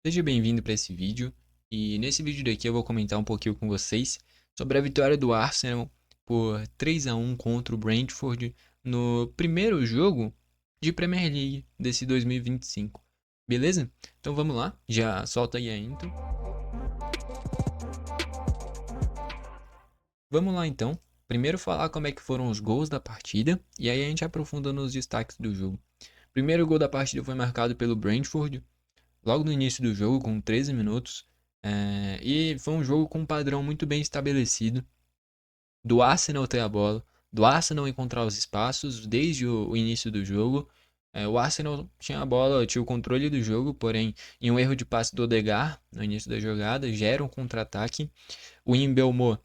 Seja bem-vindo para esse vídeo e nesse vídeo daqui eu vou comentar um pouquinho com vocês sobre a vitória do Arsenal por 3-1 contra o Brentford no primeiro jogo de Premier League desse 2025. Beleza? Então vamos lá, já solta aí a intro. Vamos lá então. Primeiro falar como é que foram os gols da partida e aí a gente aprofunda nos destaques do jogo. O primeiro gol da partida foi marcado pelo Brentford, logo no início do jogo, com 13 minutos. E foi um jogo com um padrão muito bem estabelecido do Arsenal ter a bola, do Arsenal encontrar os espaços desde o início do jogo. O Arsenal tinha a bola, tinha o controle do jogo, porém, em um erro de passe do Odegaard no início da jogada, gera um contra-ataque. O Mbeumo,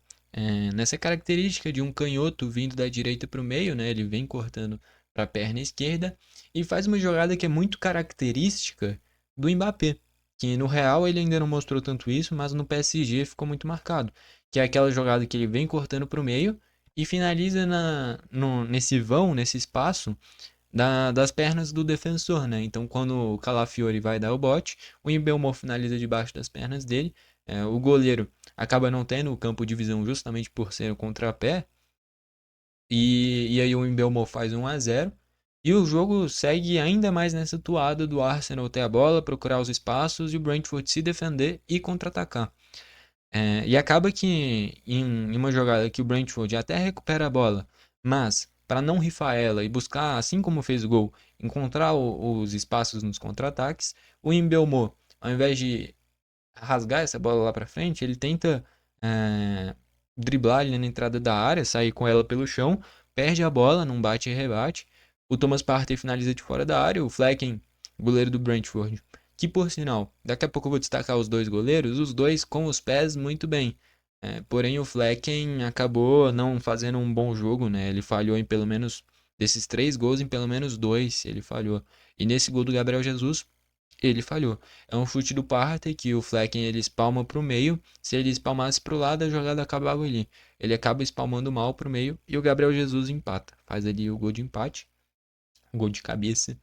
nessa característica de um canhoto vindo da direita para o meio, né, ele vem cortando para a perna esquerda e faz uma jogada que é muito característica do Mbappé, que no Real ele ainda não mostrou tanto isso, mas no PSG ficou muito marcado, que é aquela jogada que ele vem cortando para o meio e finaliza nesse vão, nesse espaço das pernas do defensor, né? Então, quando o Calafiori vai dar o bote, o Mbeumo finaliza debaixo das pernas dele. O goleiro acaba não tendo o campo de visão justamente por ser o contrapé. E aí o Mbeumo faz 1-0. E o jogo segue ainda mais nessa toada do Arsenal ter a bola, procurar os espaços e o Brentford se defender e contra-atacar. E acaba que em uma jogada que o Brentford até recupera a bola, mas para não rifar ela e buscar, assim como fez o gol, encontrar os espaços nos contra-ataques, o Mbeumo, ao invés de rasgar essa bola lá para frente, ele tenta é, driblar ali na entrada da área, sair com ela pelo chão, perde a bola, não bate e rebate. O Thomas Partey finaliza de fora da área, o Flecken, goleiro do Brentford, que por sinal, daqui a pouco eu vou destacar os dois goleiros, os dois com os pés muito bem. Porém, o Flecken acabou não fazendo um bom jogo, né? Ele falhou em pelo menos desses 3 gols, em pelo menos 2 ele falhou. E nesse gol do Gabriel Jesus, ele falhou. É um chute do Partey que o Flecken ele espalma para o meio. Se ele espalmasse para o lado, a jogada acabava ali. Ele acaba espalmando mal para o meio e o Gabriel Jesus empata. Faz ali o gol de empate, um gol de cabeça.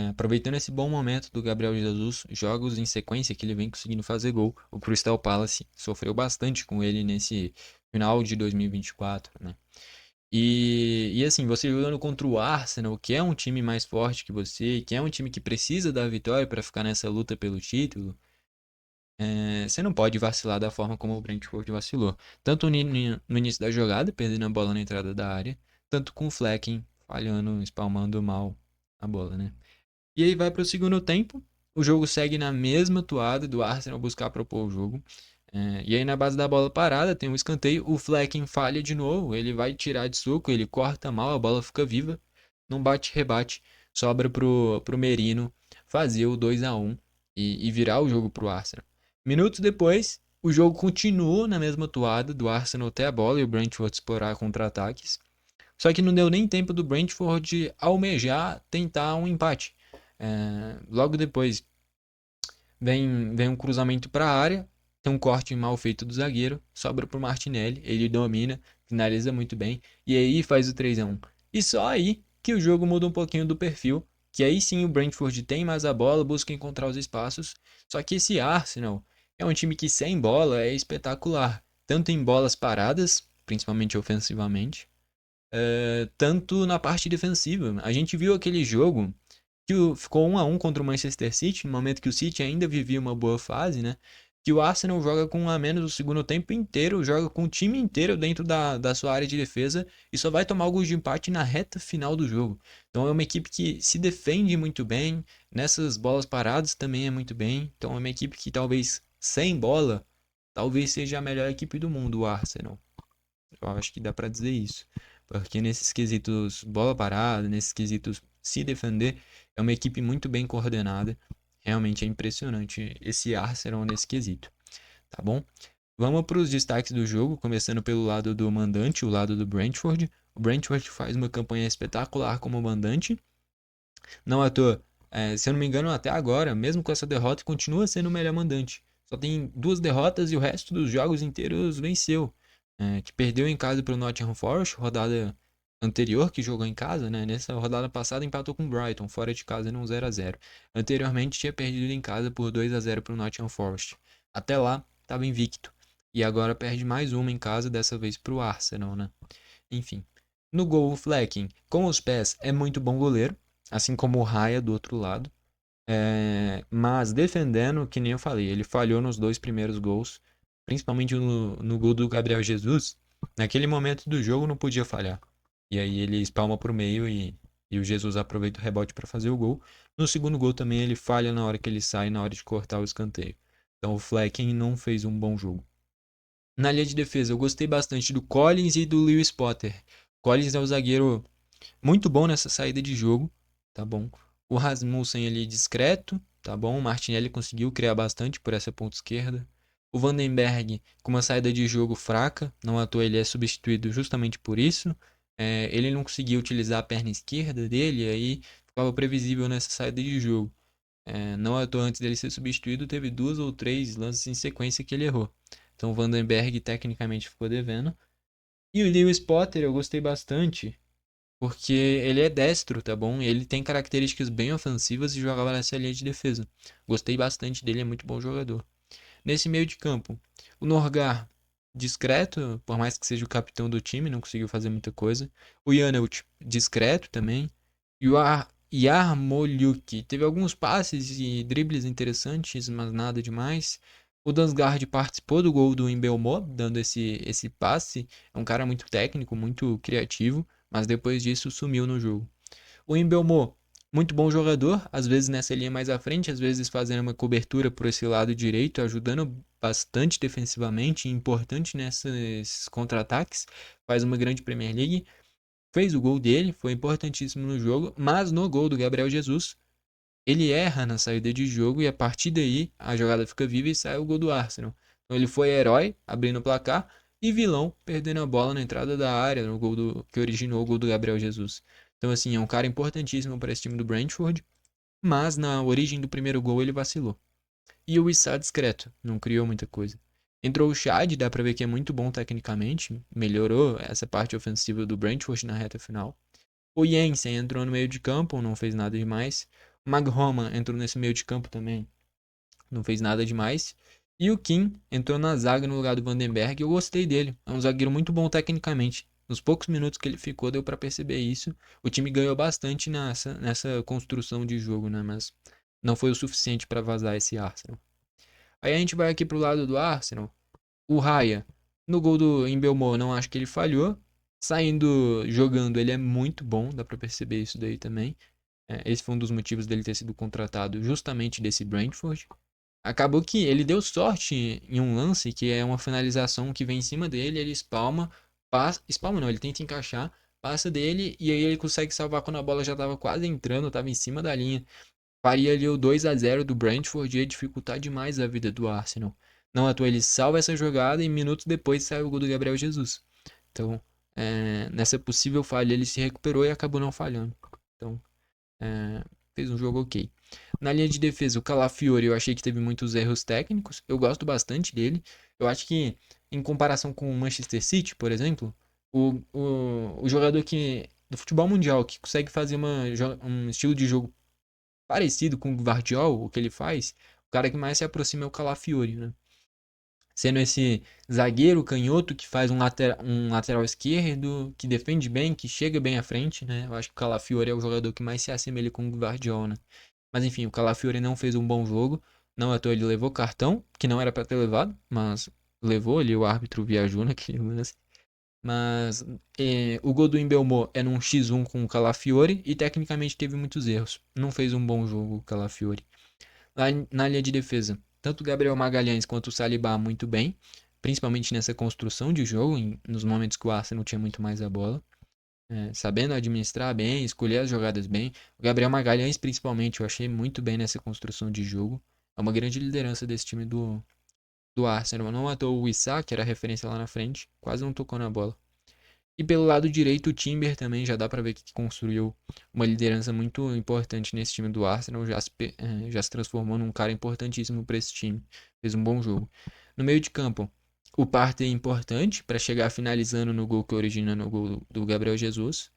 Aproveitando esse bom momento do Gabriel Jesus, jogos em sequência que ele vem conseguindo fazer gol. O Crystal Palace sofreu bastante com ele nesse final de 2024, né? E assim, você jogando contra o Arsenal, que é um time mais forte que você, que é um time que precisa da vitória para ficar nessa luta pelo título, você não pode vacilar da forma como o Brentford vacilou. Tanto no início da jogada, perdendo a bola na entrada da área, tanto com o Flecken falhando, espalmando mal a bola, né? E aí vai para o segundo tempo, o jogo segue na mesma toada do Arsenal buscar propor o jogo. E aí na base da bola parada tem um escanteio, o Flecken falha de novo, ele vai tirar de soco, ele corta mal, a bola fica viva, não bate-rebate, sobra pro Merino fazer o 2-1 e virar o jogo pro Arsenal. Minutos depois, o jogo continuou na mesma toada do Arsenal até a bola e o Brentford explorar contra-ataques. Só que não deu nem tempo do Brentford almejar tentar um empate. Logo depois vem um cruzamento para a área, tem um corte mal feito do zagueiro, sobra para o Martinelli, ele domina, finaliza muito bem e aí faz o 3-1. E só aí que o jogo muda um pouquinho do perfil, que aí sim o Brentford tem mais a bola, busca encontrar os espaços, só que esse Arsenal é um time que sem bola é espetacular, tanto em bolas paradas, principalmente ofensivamente, tanto na parte defensiva. A gente viu aquele jogo que ficou 1-1 contra o Manchester City, no momento que o City ainda vivia uma boa fase, né? Que o Arsenal joga com um a menos o segundo tempo inteiro, joga com o time inteiro dentro da sua área de defesa e só vai tomar gols de empate na reta final do jogo. Então é uma equipe que se defende muito bem, nessas bolas paradas também é muito bem. Então é uma equipe que talvez sem bola, talvez seja a melhor equipe do mundo, o Arsenal. Eu acho que dá pra dizer isso. Porque nesses quesitos bola parada, nesses quesitos se defender, é uma equipe muito bem coordenada. Realmente é impressionante esse Arsenal nesse quesito, tá bom? Vamos para os destaques do jogo, começando pelo lado do mandante, o lado do Brentford. O Brentford faz uma campanha espetacular como mandante. Não à toa, se eu não me engano, até agora, mesmo com essa derrota, continua sendo o melhor mandante. Só tem 2 derrotas e o resto dos jogos inteiros venceu. Que perdeu em casa para o Nottingham Forest, rodada anterior que jogou em casa, né? Nessa rodada passada empatou com o Brighton, fora de casa num 0-0. Anteriormente tinha perdido em casa por 2-0 para o Nottingham Forest. Até lá estava invicto. E agora perde mais uma em casa, dessa vez para o Arsenal, né? Enfim. No gol, o Flecken, com os pés, é muito bom goleiro, assim como o Raya do outro lado. Mas defendendo, que nem eu falei, ele falhou nos dois primeiros gols, principalmente no gol do Gabriel Jesus. Naquele momento do jogo não podia falhar. E aí ele espalma pro meio e o Jesus aproveita o rebote para fazer o gol. No segundo gol também ele falha na hora que ele sai, na hora de cortar o escanteio. Então o Flecken não fez um bom jogo. Na linha de defesa, eu gostei bastante do Collins e do Lewis Potter. Collins é o zagueiro muito bom nessa saída de jogo, tá bom? O Rasmussen ali discreto, tá bom? O Martinelli conseguiu criar bastante por essa ponta esquerda. O Vandenberg com uma saída de jogo fraca, não à toa ele é substituído justamente por isso. Ele não conseguia utilizar a perna esquerda dele, aí ficava previsível nessa saída de jogo. Não à toa, antes dele ser substituído, teve duas ou três lances em sequência que ele errou. Então o Vandenberg tecnicamente ficou devendo. E o Lewis Potter eu gostei bastante, porque ele é destro, tá bom? Ele tem características bem ofensivas e jogava nessa linha de defesa. Gostei bastante dele, é muito bom jogador. Nesse meio de campo, o Norgar, discreto, por mais que seja o capitão do time, não conseguiu fazer muita coisa. O Janelt, discreto também. E o Yarmolyuk, teve alguns passes e dribles interessantes, mas nada demais. O Dansgaard participou do gol do Embelmo, dando esse passe. É um cara muito técnico, muito criativo, mas depois disso sumiu no jogo. O Embelmo, muito bom jogador, às vezes nessa linha mais à frente, às vezes fazendo uma cobertura por esse lado direito, ajudando bastante defensivamente, importante nesses contra-ataques. Faz uma grande Premier League. Fez o gol dele, foi importantíssimo no jogo, mas no gol do Gabriel Jesus, ele erra na saída de jogo e a partir daí a jogada fica viva e sai o gol do Arsenal. Então ele foi herói, abrindo o placar, e vilão, perdendo a bola na entrada da área, no gol que originou o gol do Gabriel Jesus. Então, assim, é um cara importantíssimo para esse time do Brentford, mas na origem do primeiro gol ele vacilou. E o Issa discreto, não criou muita coisa. Entrou o Chad, dá pra ver que é muito bom tecnicamente, melhorou essa parte ofensiva do Brentford na reta final. O Jensen entrou no meio de campo, não fez nada demais. O Magroma entrou nesse meio de campo também, não fez nada demais. E o Kim entrou na zaga no lugar do Vandenberg. Eu gostei dele, é um zagueiro muito bom tecnicamente. Nos poucos minutos que ele ficou, deu para perceber isso. O time ganhou bastante nessa construção de jogo, né? Mas não foi o suficiente para vazar esse Arsenal. Aí a gente vai aqui pro lado do Arsenal. O Raya, no gol do Embelmo, não acho que ele falhou. Saindo, jogando, ele é muito bom, dá pra perceber isso daí também. Esse foi um dos motivos dele ter sido contratado justamente desse Brentford. Acabou que ele deu sorte em um lance, que é uma finalização que vem em cima dele, ele espalma, passa, espalma não, ele tenta encaixar, passa dele e aí ele consegue salvar quando a bola já estava quase entrando, estava em cima da linha. Faria ali o 2-0 do Brentford e ia dificultar demais a vida do Arsenal. Não à toa ele salva essa jogada e minutos depois sai o gol do Gabriel Jesus. Então, nessa possível falha ele se recuperou e acabou não falhando. Então, fez um jogo ok. Na linha de defesa, o Calafiori eu achei que teve muitos erros técnicos. Eu gosto bastante dele. Eu acho que, em comparação com o Manchester City, por exemplo, o jogador do futebol mundial que consegue fazer um estilo de jogo parecido com o Gvardiol, o que ele faz, o cara que mais se aproxima é o Calafiori, né? Sendo esse zagueiro canhoto que faz um lateral esquerdo, que defende bem, que chega bem à frente, né? Eu acho que o Calafiori é o jogador que mais se assemelha com o Gvardiol, né? Mas enfim, o Calafiori não fez um bom jogo. Não à toa ele levou cartão, que não era pra ter levado, mas levou ali, o árbitro viajou naquele lance. Mas o gol do Embelmo é num X1 com o Calafiori e tecnicamente teve muitos erros. Não fez um bom jogo o Calafiori. Lá na linha de defesa, tanto o Gabriel Magalhães quanto o Saliba muito bem, principalmente nessa construção de jogo, nos momentos que o Arsenal tinha muito mais a bola. Sabendo administrar bem, escolher as jogadas bem. O Gabriel Magalhães, principalmente, eu achei muito bem nessa construção de jogo. É uma grande liderança desse time do Arsenal. Não matou o Issa, que era a referência lá na frente, quase não tocou na bola. E pelo lado direito, o Timber também já dá pra ver que construiu uma liderança muito importante nesse time do Arsenal. Já se transformou num cara importantíssimo para esse time. Fez um bom jogo. No meio de campo, O Partey é importante para chegar finalizando no gol que origina no gol do Gabriel Jesus.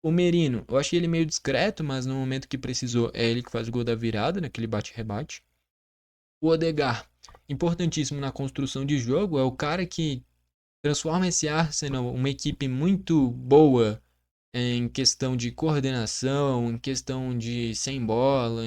O Merino, eu achei ele meio discreto, mas no momento que precisou, é ele que faz o gol da virada, naquele bate-rebate. O Odegaard, importantíssimo na construção de jogo, é o cara que transforma esse Arsenal uma equipe muito boa em questão de coordenação, em questão de sem bola,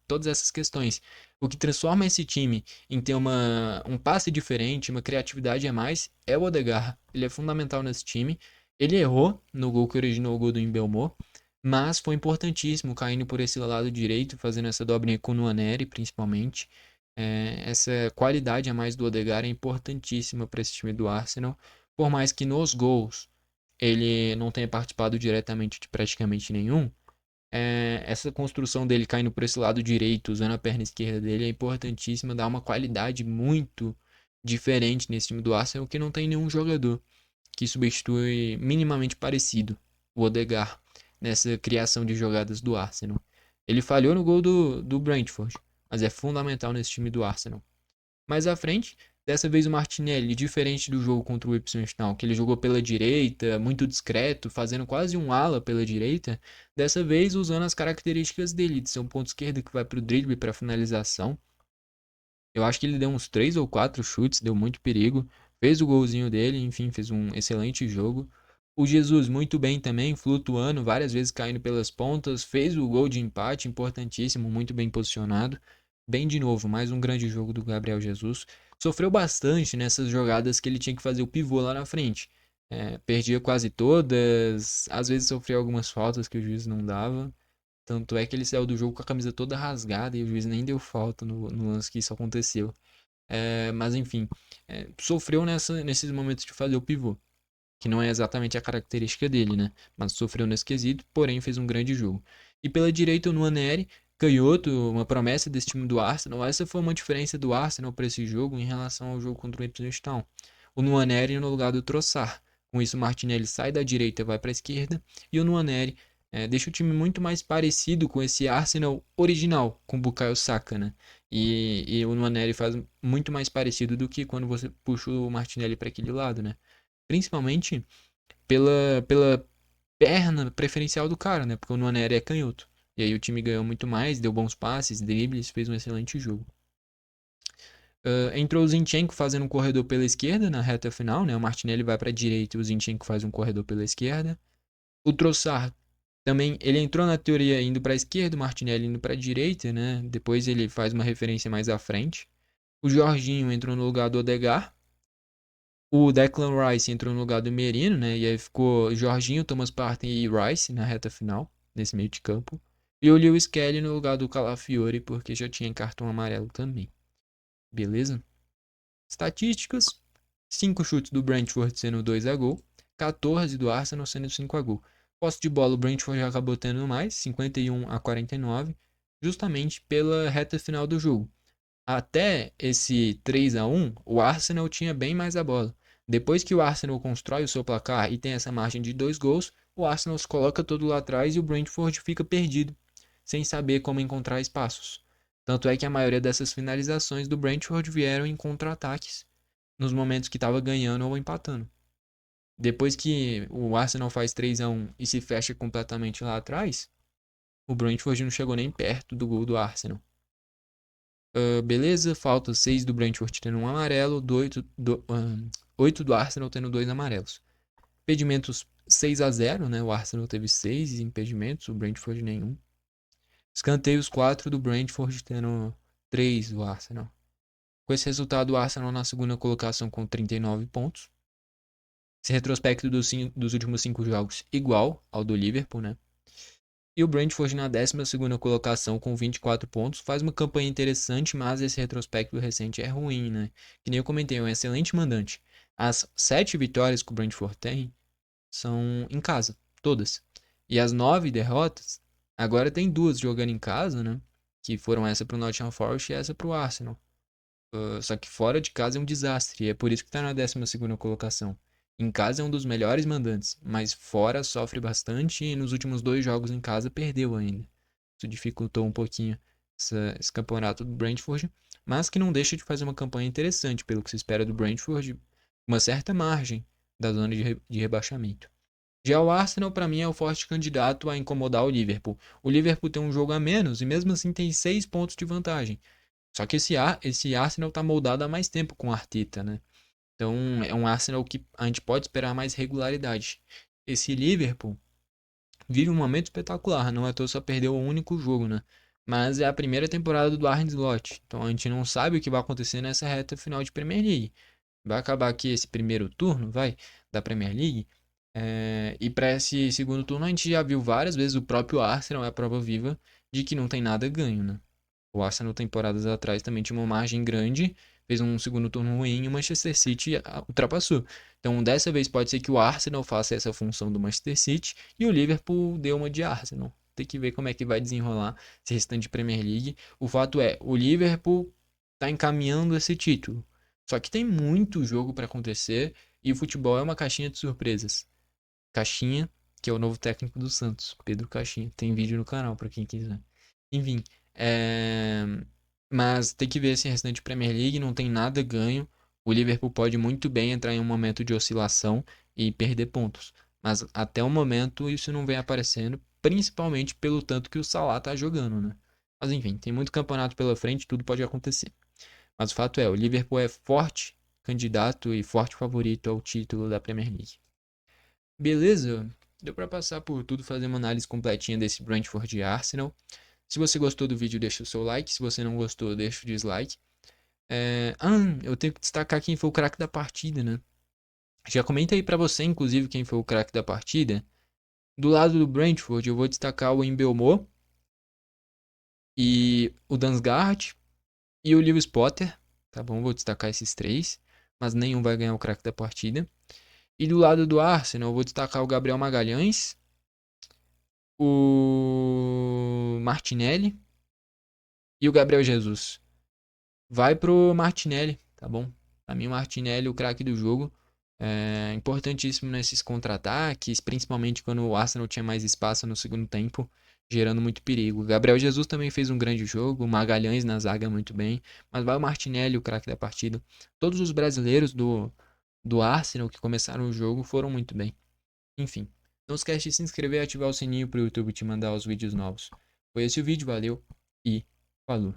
todas essas questões. O que transforma esse time em ter um passe diferente, uma criatividade a mais, é o Odegaard. Ele é fundamental nesse time. Ele errou no gol que originou o gol do Mbeumo, mas foi importantíssimo caindo por esse lado direito, fazendo essa dobrinha com o Nwaneri, principalmente. Essa qualidade a mais do Odegaard é importantíssima para esse time do Arsenal, por mais que nos gols ele não tenha participado diretamente de praticamente nenhum, essa construção dele caindo por esse lado direito, usando a perna esquerda dele, é importantíssima, dá uma qualidade muito diferente nesse time do Arsenal, que não tem nenhum jogador que substitui minimamente parecido o Odegaard nessa criação de jogadas do Arsenal. Ele falhou no gol do Brentford, mas é fundamental nesse time do Arsenal. Mais à frente, dessa vez o Martinelli, diferente do jogo contra o Ipswich Town, que ele jogou pela direita, muito discreto, fazendo quase um ala pela direita, dessa vez usando as características dele, de ser um ponto esquerdo que vai para o drible para finalização. Eu acho que ele deu uns 3 ou 4 chutes, deu muito perigo, fez o golzinho dele, enfim, fez um excelente jogo. O Jesus muito bem também, flutuando, várias vezes caindo pelas pontas, fez o gol de empate, importantíssimo, muito bem posicionado. Bem de novo, mais um grande jogo do Gabriel Jesus. Sofreu bastante nessas jogadas que ele tinha que fazer o pivô lá na frente. Perdia quase todas, às vezes sofria algumas faltas que o juiz não dava. Tanto é que ele saiu do jogo com a camisa toda rasgada e o juiz nem deu falta no lance que isso aconteceu. Mas enfim, sofreu nesses momentos de fazer o pivô, que não é exatamente a característica dele, né? Mas sofreu nesse quesito, porém fez um grande jogo. E pela direita o Nwaneri, canhoto, uma promessa desse time do Arsenal. Essa foi uma diferença do Arsenal para esse jogo em relação ao jogo contra o Ipswich Town. O Nwaneri no lugar do Trossard. Com isso o Martinelli sai da direita e vai para a esquerda, e o Nwaneri deixa o time muito mais parecido com esse Arsenal original, com o Bukayo Saka, né? E o Nwaneri faz muito mais parecido do que quando você puxa o Martinelli para aquele lado, né? Principalmente pela perna preferencial do cara, né? Porque o Nwaneri é canhoto. E aí o time ganhou muito mais, deu bons passes, dribles, fez um excelente jogo. Entrou o Zinchenko fazendo um corredor pela esquerda na reta final, né? O Martinelli vai para a direita e o Zinchenko faz um corredor pela esquerda. O Trossard também, ele entrou na teoria indo para a esquerda, o Martinelli indo para a direita, né? Depois ele faz uma referência mais à frente. O Jorginho entrou no lugar do Odegaard. O Declan Rice entrou no lugar do Merino, né? E aí ficou Jorginho, Thomas Partey e Rice na reta final, nesse meio de campo. E o Lewis Kelly no lugar do Calafiori, porque já tinha cartão amarelo também. Beleza? Estatísticas: 5 chutes do Brentford sendo 2 a gol, 14 do Arsenal sendo 5 a gol. Posse de bola, o Brentford já acabou tendo mais, 51 a 49, justamente pela reta final do jogo. Até esse 3 a 1, o Arsenal tinha bem mais a bola. Depois que o Arsenal constrói o seu placar e tem essa margem de 2 gols, o Arsenal se coloca todo lá atrás e o Brentford fica perdido, sem saber como encontrar espaços. Tanto é que a maioria dessas finalizações do Brentford vieram em contra-ataques, nos momentos que estava ganhando ou empatando. Depois que o Arsenal faz 3 a 1 e se fecha completamente lá atrás, o Brentford não chegou nem perto do gol do Arsenal. Beleza, falta 6 do Brentford tendo um amarelo, 8 do Arsenal tendo 2 amarelos. Impedimentos 6 a 0, né? O Arsenal teve 6 impedimentos, o Brentford nenhum. Escanteios 4 do Brentford tendo 3 do Arsenal. Com esse resultado, o Arsenal na segunda colocação com 39 pontos. Esse retrospecto dos últimos 5 jogos igual ao do Liverpool, né? E o Brentford na 12ª colocação com 24 pontos. Faz uma campanha interessante, mas esse retrospecto recente é ruim, né? Que nem eu comentei, é um excelente mandante. As 7 vitórias que o Brentford tem são em casa, todas. E as 9 derrotas, agora tem 2 jogando em casa, né? Que foram essa pro Nottingham Forest e essa pro Arsenal. Só que fora de casa é um desastre. E é por isso que tá na 12ª colocação. Em casa é um dos melhores mandantes, mas fora sofre bastante e nos últimos 2 jogos em casa perdeu ainda. Isso dificultou um pouquinho esse campeonato do Brentford, mas que não deixa de fazer uma campanha interessante pelo que se espera do Brentford. uma certa margem da zona de rebaixamento. Já o Arsenal, para mim, é o forte candidato a incomodar o Liverpool. O Liverpool tem um jogo a menos e mesmo assim tem 6 pontos de vantagem. Só que esse Arsenal está moldado há mais tempo com o Arteta, né? Então é um Arsenal que a gente pode esperar mais regularidade. Esse Liverpool vive um momento espetacular, não é à toa só perdeu o único jogo, né? Mas é a primeira temporada do Arne Slot, então a gente não sabe o que vai acontecer nessa reta final de Premier League. Vai acabar aqui esse primeiro turno, da Premier League. E para esse segundo turno a gente já viu várias vezes o próprio Arsenal é a prova viva de que não tem nada ganho, né? O Arsenal temporadas atrás também tinha uma margem grande, fez um segundo turno ruim e o Manchester City ultrapassou. Então dessa vez pode ser que o Arsenal faça essa função do Manchester City e o Liverpool dê uma de Arsenal. Tem que ver como é que vai desenrolar esse restante de Premier League. O fato é, o Liverpool está encaminhando esse título. Só que tem muito jogo para acontecer e o futebol é uma caixinha de surpresas. Caixinha, que é o novo técnico do Santos, Pedro Caixinha. Tem vídeo no canal para quem quiser. Enfim, é... mas tem que ver esse restante Premier League, não tem nada ganho. O Liverpool pode muito bem entrar em um momento de oscilação e perder pontos. Mas até o momento isso não vem aparecendo, principalmente pelo tanto que o Salah tá jogando, né? Mas enfim, tem muito campeonato pela frente, tudo pode acontecer. Mas o fato é, o Liverpool é forte candidato e forte favorito ao título da Premier League. Beleza? Deu para passar por tudo, fazer uma análise completinha desse Brentford e Arsenal. Se você gostou do vídeo, deixa o seu like. Se você não gostou, deixa o dislike. Eu tenho que destacar quem foi o craque da partida, né? Já comenta aí pra você, inclusive, quem foi o craque da partida. Do lado do Brentford, eu vou destacar o Mbeumo e o Dansgaard e o Lewis Potter. Tá bom? Vou destacar esses três. Mas nenhum vai ganhar o craque da partida. E do lado do Arsenal, eu vou destacar o Gabriel Magalhães, o Martinelli e o Gabriel Jesus. Vai pro Martinelli, tá bom? Pra mim, o Martinelli, o craque do jogo. É importantíssimo nesses contra-ataques, principalmente quando o Arsenal tinha mais espaço no segundo tempo, gerando muito perigo. Gabriel Jesus também fez um grande jogo, o Magalhães na zaga muito bem, mas vai o Martinelli, o craque da partida. Todos os brasileiros do Arsenal que começaram o jogo foram muito bem. Enfim, não esquece de se inscrever e ativar o sininho para o YouTube te mandar os vídeos novos. Foi esse o vídeo, valeu e falou!